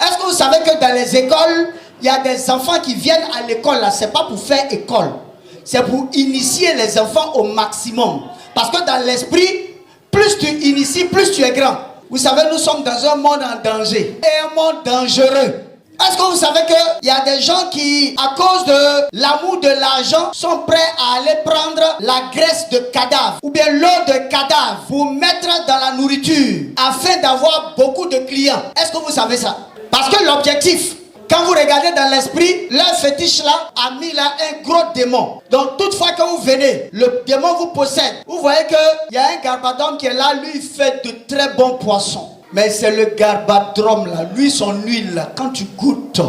Est-ce que vous savez que dans les écoles, il y a des enfants qui viennent à l'école là, c'est pas pour faire école. C'est pour initier les enfants au maximum. Parce que dans l'esprit, plus tu inities, plus tu es grand. Vous savez, nous sommes dans un monde en danger. Et un monde dangereux. Est-ce que vous savez qu'il y a des gens qui, à cause de l'amour de l'argent, sont prêts à aller prendre la graisse de cadavre ou bien l'eau de cadavre pour mettre dans la nourriture afin d'avoir beaucoup de clients? Est-ce que vous savez ça? Parce que l'objectif, quand vous regardez dans l'esprit, leur fétiche là a mis là un gros démon. Donc toutefois que vous venez, le démon vous possède. Vous voyez qu'il y a un garbadome qui est là, lui il fait de très bons poissons. Mais c'est le garbadome là, lui son huile là, quand tu goûtes,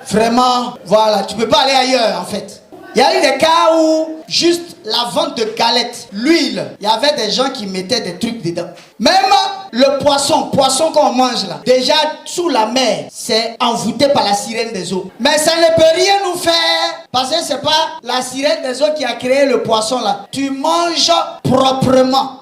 vraiment, voilà, tu peux pas aller ailleurs en fait. Il y a eu des cas où juste la vente de galettes, l'huile, il y avait des gens qui mettaient des trucs dedans. Même le poisson qu'on mange là, déjà sous la mer, c'est envoûté par la sirène des eaux. Mais ça ne peut rien nous faire, parce que c'est pas la sirène des eaux qui a créé le poisson là. Tu manges proprement.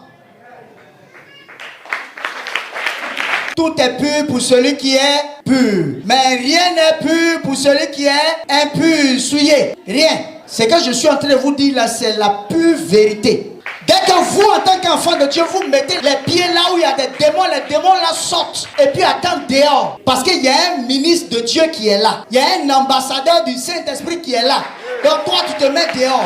Tout est pur pour celui qui est pur. Mais rien n'est pur pour celui qui est impur, souillé. Rien. Ce que je suis en train de vous dire là, c'est la pure vérité. Dès que vous, en tant qu'enfant de Dieu, vous mettez les pieds là où il y a des démons, les démons là sortent et puis attendent dehors. Parce qu'il y a un ministre de Dieu qui est là. Il y a un ambassadeur du Saint-Esprit qui est là. Donc toi, tu te mets dehors.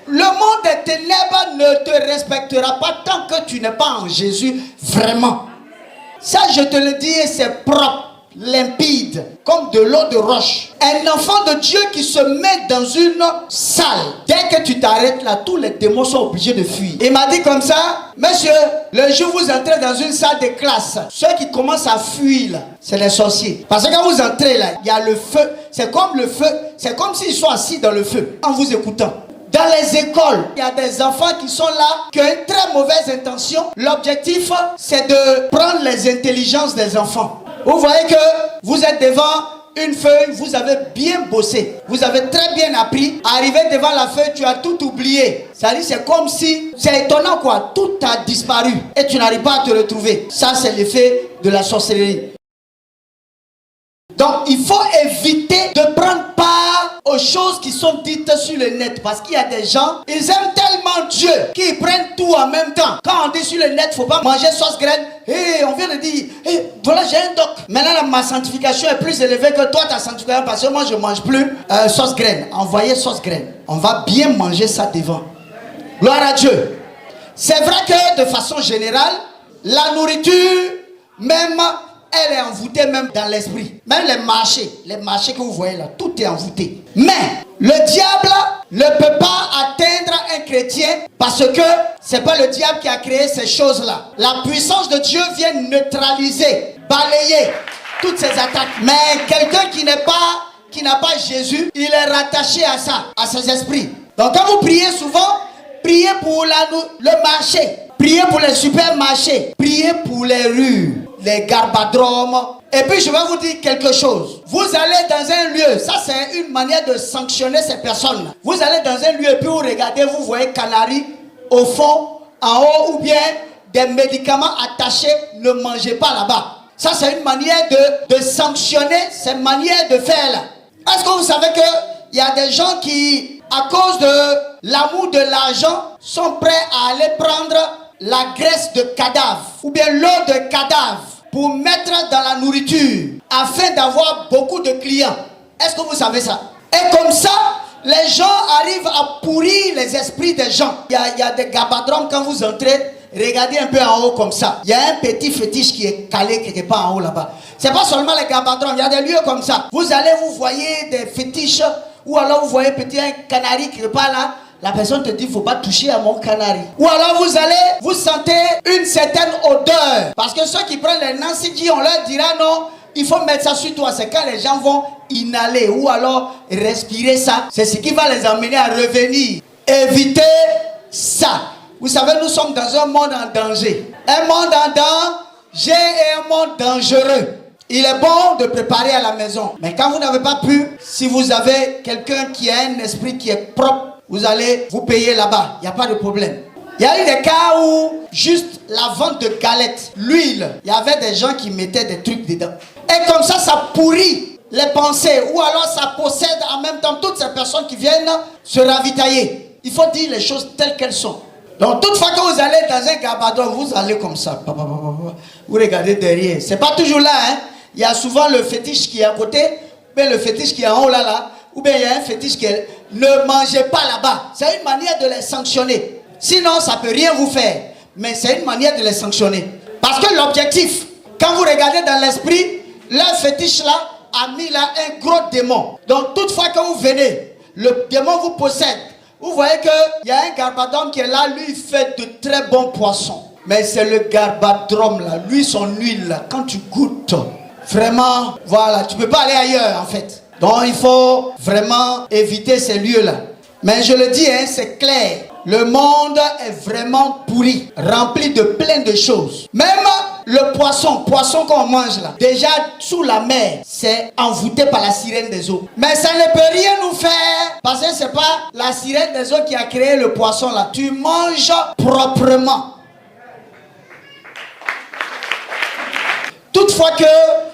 Le monde des ténèbres ne te respectera pas tant que tu n'es pas en Jésus vraiment. Ça, je te le dis, c'est propre, limpide, comme de l'eau de roche. Un enfant de Dieu qui se met dans une salle, dès que tu t'arrêtes là, tous les démons sont obligés de fuir. Il m'a dit comme ça, monsieur, le jour où vous entrez dans une salle de classe, ceux qui commencent à fuir là, c'est les sorciers. Parce que quand vous entrez là, il y a le feu. C'est comme le feu, c'est comme s'ils sont assis dans le feu, en vous écoutant. Dans les écoles, il y a des enfants qui sont là, qui ont une très mauvaise intention. L'objectif, c'est de prendre les intelligences des enfants. Vous voyez que vous êtes devant une feuille, vous avez bien bossé. Vous avez très bien appris. Arrivé devant la feuille, tu as tout oublié. Ça dit, c'est comme si, c'est étonnant quoi, tout a disparu et tu n'arrives pas à te retrouver. Ça, c'est l'effet de la sorcellerie. Donc, il faut éviter de prendre part aux choses qui sont dites sur le net. Parce qu'il y a des gens, ils aiment tellement Dieu qu'ils prennent tout en même temps. Quand on dit sur le net, il ne faut pas manger sauce graine. On vient de dire, voilà, j'ai un doc. Maintenant, ma sanctification est plus élevée que toi, ta sanctification. Parce que moi, je ne mange plus sauce graine. Envoyez sauce graine. On va bien manger ça devant. Gloire à Dieu. C'est vrai que de façon générale, la nourriture, même... elle est envoûtée même dans l'esprit. Même les marchés que vous voyez là, tout est envoûté. Mais le diable ne peut pas atteindre un chrétien parce que c'est pas le diable qui a créé ces choses-là. La puissance de Dieu vient neutraliser, balayer toutes ces attaques. Mais quelqu'un qui n'a pas Jésus, il est rattaché à ça, à ses esprits. Donc quand vous priez souvent, priez pour le marché, priez pour les supermarchés, priez pour les rues, les garbadromes. Et puis je vais vous dire quelque chose. Vous allez dans un lieu, ça c'est une manière de sanctionner ces personnes. Vous allez dans un lieu et puis vous regardez, vous voyez canaries au fond, en haut, ou bien des médicaments attachés, ne mangez pas là-bas. Ça c'est une manière de sanctionner ces manières de faire là. Est-ce que vous savez qu'il y a des gens qui, à cause de l'amour de l'argent, sont prêts à aller prendre la graisse de cadavre ou bien l'eau de cadavre pour mettre dans la nourriture afin d'avoir beaucoup de clients? Est-ce que vous savez ça? Et comme ça, les gens arrivent à pourrir les esprits des gens. Il y a des gabadromes quand vous entrez, regardez un peu en haut comme ça. Il y a un petit fétiche qui est calé quelque part en haut là-bas. C'est pas seulement les gabadromes, il y a des lieux comme ça. Vous allez, vous voyez des fétiches, ou alors vous voyez petit un canari qui est pas là. La personne te dit, il ne faut pas toucher à mon canari. Ou alors vous allez, vous sentez une certaine odeur. Parce que ceux qui prennent les Nancy, on leur dira non, il faut mettre ça sur toi. C'est quand les gens vont inhaler ou alors respirer ça. C'est ce qui va les amener à revenir. Évitez ça. Vous savez, nous sommes dans un monde en danger. Un monde en danger et un monde dangereux. Il est bon de préparer à la maison. Mais quand vous n'avez pas pu, si vous avez quelqu'un qui a un esprit qui est propre, vous allez vous payer là-bas. Il n'y a pas de problème. Il y a eu des cas où juste la vente de galettes, l'huile, il y avait des gens qui mettaient des trucs dedans. Et comme ça pourrit les pensées, ou alors ça possède en même temps toutes ces personnes qui viennent se ravitailler. Il faut dire les choses telles qu'elles sont. Donc, toutefois que vous allez dans un gabadon, vous allez comme ça. Vous regardez derrière. C'est pas toujours là, hein. Il y a souvent le fétiche qui est à côté, ou bien le fétiche qui est en haut là, ou bien il y a un fétiche qui est... Ne mangez pas là-bas. C'est une manière de les sanctionner. Sinon, ça ne peut rien vous faire. Mais c'est une manière de les sanctionner. Parce que l'objectif, quand vous regardez dans l'esprit, le fétiche là a mis là un gros démon. Donc, toutefois que vous venez, le démon vous possède. Vous voyez qu'il y a un garbadome qui est là, lui il fait de très bons poissons. Mais c'est le garbadome là, lui son huile là, quand tu goûtes, vraiment, voilà, tu ne peux pas aller ailleurs en fait. Donc il faut vraiment éviter ces lieux-là. Mais je le dis, hein, c'est clair. Le monde est vraiment pourri, rempli de plein de choses. Même le poisson qu'on mange là, déjà sous la mer, c'est envoûté par la sirène des eaux. Mais ça ne peut rien nous faire, parce que c'est pas la sirène des eaux qui a créé le poisson là. Tu manges proprement. Toutefois que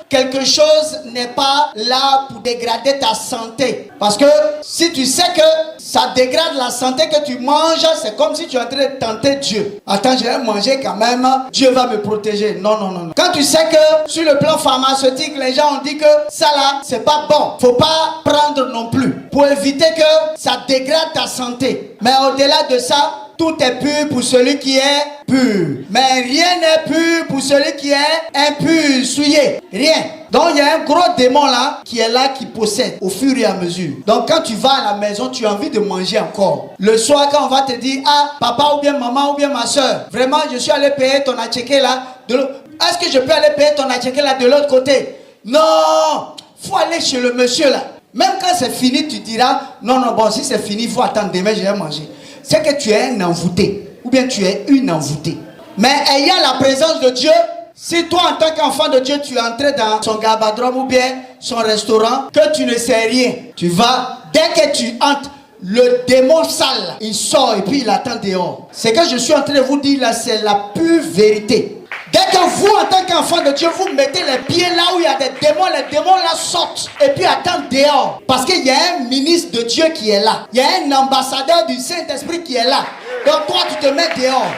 quelque chose n'est pas là pour dégrader ta santé. Parce que si tu sais que ça dégrade la santé que tu manges, c'est comme si tu es en train de tenter Dieu. Attends, je vais manger quand même, Dieu va me protéger. Non, non, non. Quand tu sais que sur le plan pharmaceutique, les gens ont dit que ça là, c'est pas bon. Faut pas prendre non plus. Pour éviter que ça dégrade ta santé. Mais au-delà de ça, tout est pur pour celui qui est pur. Mais rien n'est pur pour celui qui est impur, souillé. Rien. Donc il y a un gros démon là, qui possède au fur et à mesure. Donc quand tu vas à la maison, tu as envie de manger encore. Le soir quand on va te dire, ah, papa ou bien maman ou bien ma soeur, vraiment je suis allé payer ton attiqué là. Est-ce que je peux aller payer ton attiqué là de l'autre côté? Non, faut aller chez le monsieur là. Même quand c'est fini, tu diras, non, non, bon, si c'est fini, il faut attendre demain, je vais manger. C'est que tu es un envoûté, ou bien tu es une envoûtée. Mais ayant la présence de Dieu, si toi en tant qu'enfant de Dieu, tu es entré dans son gabadrome ou bien son restaurant, que tu ne sais rien, tu vas, dès que tu entres, le démon sale, il sort et puis il attend dehors. Ce que je suis en train de vous dire là, c'est la pure vérité. Dès que vous, en tant qu'enfant de Dieu, vous mettez les pieds là où il y a des démons, les démons là sortent et puis attendent dehors. Parce qu'il y a un ministre de Dieu qui est là. Il y a un ambassadeur du Saint-Esprit qui est là. Donc toi, tu te mets dehors.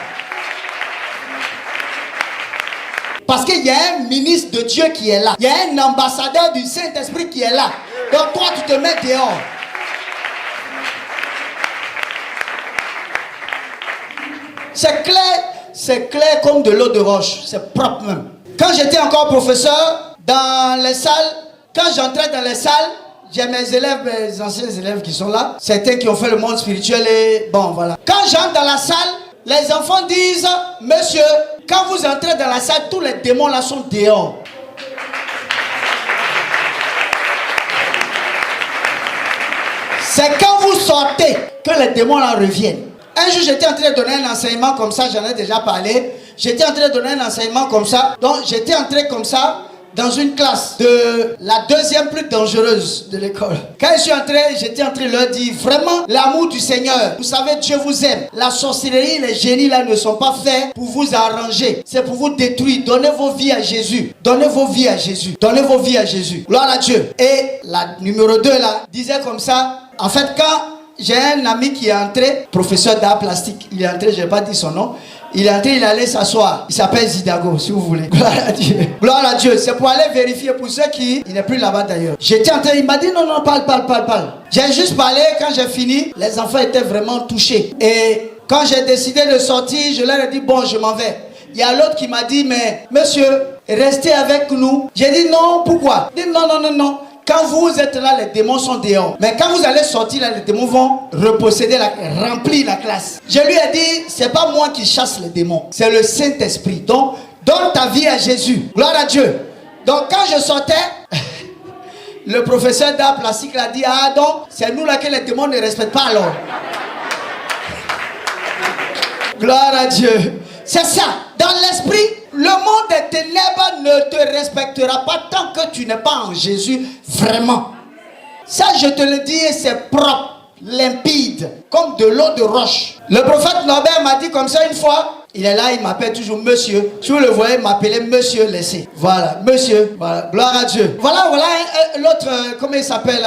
Parce qu'il y a un ministre de Dieu qui est là. Il y a un ambassadeur du Saint-Esprit qui est là. Donc toi, tu te mets dehors. C'est clair comme de l'eau de roche. C'est propre même. Quand j'étais encore professeur, dans les salles, quand j'entrais dans les salles, j'ai mes élèves, mes anciens élèves qui sont là, certains qui ont fait le monde spirituel et bon voilà. Quand j'entre dans la salle, les enfants disent, monsieur, quand vous entrez dans la salle, tous les démons là sont dehors. C'est quand vous sortez que les démons là reviennent. Un jour, j'étais en train de donner un enseignement comme ça, j'en ai déjà parlé. J'étais en train de donner un enseignement comme ça. Donc, j'étais entré comme ça dans une classe de la deuxième plus dangereuse de l'école. Quand je suis entré, j'étais en train de leur dire vraiment l'amour du Seigneur. Vous savez, Dieu vous aime. La sorcellerie, les génies là ne sont pas faits pour vous arranger. C'est pour vous détruire. Donnez vos vies à Jésus. Donnez vos vies à Jésus. Donnez vos vies à Jésus. Gloire à Dieu. Et la numéro 2 là disait comme ça. En fait, quand j'ai un ami qui est entré, professeur d'art plastique. Il est entré, je n'ai pas dit son nom. Il est entré, il allait s'asseoir. Il s'appelle Zidago, si vous voulez. Gloire à Dieu. Gloire à Dieu. C'est pour aller vérifier pour ceux qui... Il n'est plus là-bas d'ailleurs. J'étais entré, il m'a dit non, non, parle. J'ai juste parlé, quand j'ai fini, les enfants étaient vraiment touchés. Et quand j'ai décidé de sortir, je leur ai dit bon, je m'en vais. Il y a l'autre qui m'a dit, mais monsieur, restez avec nous. J'ai dit non, pourquoi? Il dit non. Quand vous êtes là, les démons sont dehors. Mais quand vous allez sortir là, les démons vont reposséder, remplir la classe. Je lui ai dit, c'est pas moi qui chasse les démons. C'est le Saint-Esprit. Donc, donne ta vie à Jésus. Gloire à Dieu. Donc, quand je sortais, le professeur d'art plastique l'a dit, ah donc, c'est nous là que les démons ne respectent pas alors. Gloire à Dieu. C'est ça. Dans l'esprit, le monde des ténèbres ne te respectera pas tant que tu n'es pas en Jésus vraiment. Ça, je te le dis et c'est propre. limpide, comme de l'eau de roche. Le prophète Norbert m'a dit comme ça une fois. Il est là, il m'appelle toujours monsieur. Si vous le voyez, m'appeler monsieur laissez. Voilà, monsieur. Voilà, gloire à Dieu. Voilà l'autre, comment il s'appelle,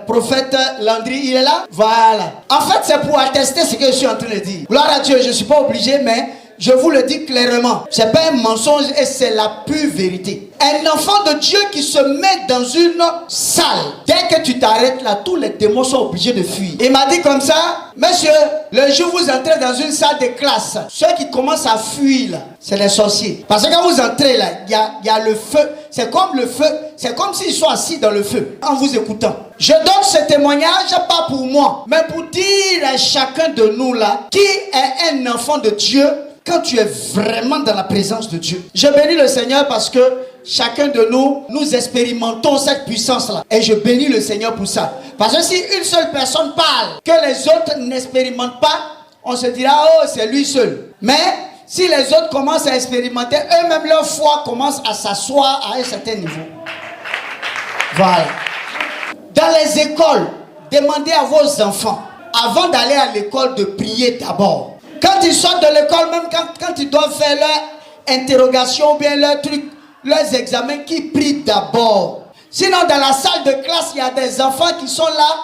prophète Landry, il est là. Voilà. En fait, c'est pour attester ce que je suis en train de dire. Gloire à Dieu, je ne suis pas obligé, mais je vous le dis clairement. Ce n'est pas un mensonge et c'est la pure vérité. Un enfant de Dieu qui se met dans une salle, dès que tu t'arrêtes là, tous les démons sont obligés de fuir. Il m'a dit comme ça, monsieur, le jour où vous entrez dans une salle de classe, ceux qui commencent à fuir là, c'est les sorciers. Parce que quand vous entrez là, il y a le feu. C'est comme le feu, c'est comme s'ils sont assis dans le feu, en vous écoutant. Je donne ce témoignage pas pour moi, mais pour dire à chacun de nous là, qui est un enfant de Dieu, quand tu es vraiment dans la présence de Dieu. Je bénis le Seigneur parce que chacun de nous, nous expérimentons cette puissance-là. Et je bénis le Seigneur pour ça. Parce que si une seule personne parle, que les autres n'expérimentent pas, on se dira, oh, c'est lui seul. Mais si les autres commencent à expérimenter, eux-mêmes leur foi commence à s'asseoir à un certain niveau. Voilà. Dans les écoles, demandez à vos enfants, avant d'aller à l'école, de prier d'abord. Quand ils sortent de l'école, même quand ils doivent faire leur interrogation ou bien leur truc, leurs examens, qui prient d'abord. Sinon, dans la salle de classe, il y a des enfants qui sont là,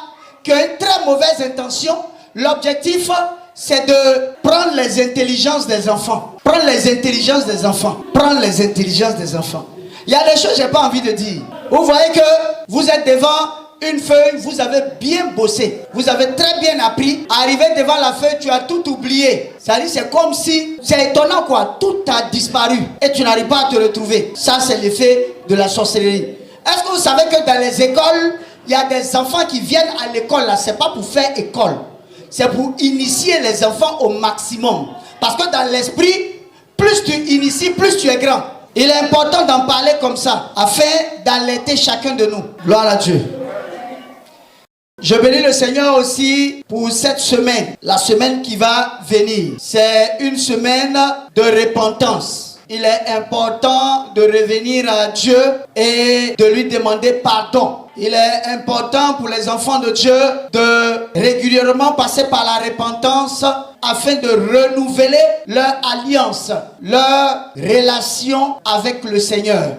qui ont une très mauvaise intention. L'objectif, c'est de prendre les intelligences des enfants. Prendre les intelligences des enfants. Prendre les intelligences des enfants. Il y a des choses que je n'ai pas envie de dire. Vous voyez que vous êtes devant une feuille, vous avez bien bossé, vous avez très bien appris. Arrivé devant la feuille, tu as tout oublié. C'est comme si, c'est étonnant quoi, tout a disparu et tu n'arrives pas à te retrouver. Ça, c'est l'effet de la sorcellerie. Est-ce que vous savez que dans les écoles, il y a des enfants qui viennent à l'école là, c'est pas pour faire école, c'est pour initier les enfants au maximum. Parce que dans l'esprit, plus tu inities, plus tu es grand. Il est important d'en parler comme ça, afin d'alerter chacun de nous. Gloire à Dieu. Je bénis le Seigneur aussi pour cette semaine, la semaine qui va venir. C'est une semaine de repentance. Il est important de revenir à Dieu et de lui demander pardon. Il est important pour les enfants de Dieu de régulièrement passer par la repentance afin de renouveler leur alliance, leur relation avec le Seigneur.